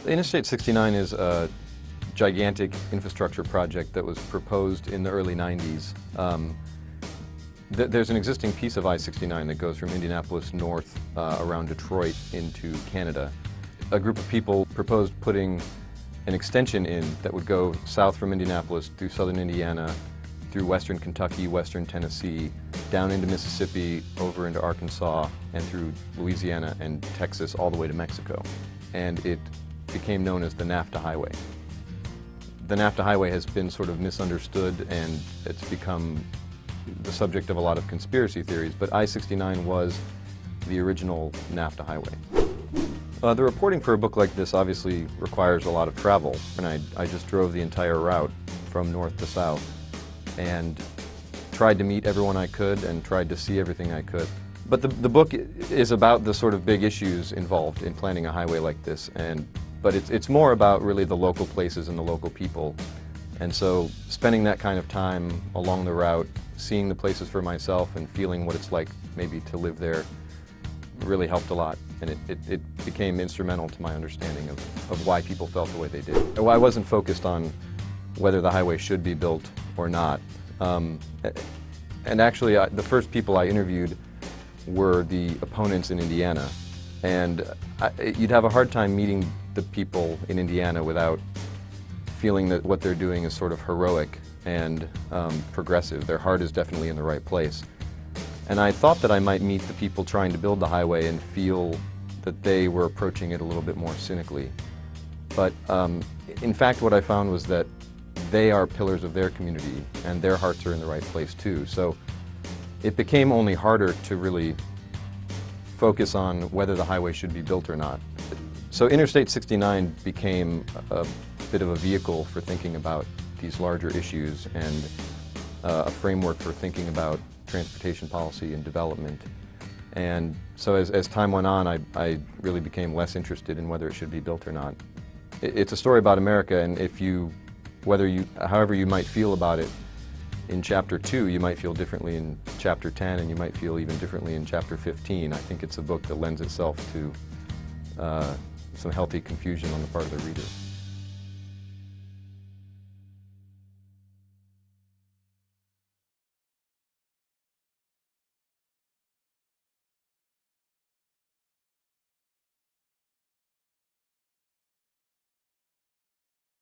Interstate 69 is a gigantic infrastructure project that was proposed in the early 90s. There's an existing piece of I-69 that goes from Indianapolis north around Detroit into Canada. A group of people proposed putting an extension in that would go south from Indianapolis through southern Indiana, through western Kentucky, western Tennessee, down into Mississippi, over into Arkansas, and through Louisiana and Texas all the way to Mexico. And it became known as the NAFTA Highway. The NAFTA Highway has been sort of misunderstood, and it's become the subject of a lot of conspiracy theories, but I-69 was the original NAFTA Highway. The reporting for a book like this obviously requires a lot of travel, and I just drove the entire route from north to south and tried to meet everyone I could and tried to see everything I could. But the book is about the sort of big issues involved in planning a highway like this, but it's more about really the local places and the local people. And so spending that kind of time along the route, seeing the places for myself and feeling what it's like maybe to live there really helped a lot. And it became instrumental to my understanding of why people felt the way they did. I wasn't focused on whether the highway should be built or not. And actually, the first people I interviewed were the opponents in Indiana. And you'd have a hard time meeting the people in Indiana without feeling that what they're doing is sort of heroic and progressive. Their heart is definitely in the right place. And I thought that I might meet the people trying to build the highway and feel that they were approaching it a little bit more cynically. But in fact, what I found was that they are pillars of their community and their hearts are in the right place too. So it became only harder to really focus on whether the highway should be built or not. So Interstate 69 became a bit of a vehicle for thinking about these larger issues and a framework for thinking about transportation policy and development. And so as time went on, I really became less interested in whether it should be built or not. It's a story about America, and however you might feel about it in Chapter 2, you might feel differently in Chapter 10, and you might feel even differently in Chapter 15. I think it's a book that lends itself to some healthy confusion on the part of the reader.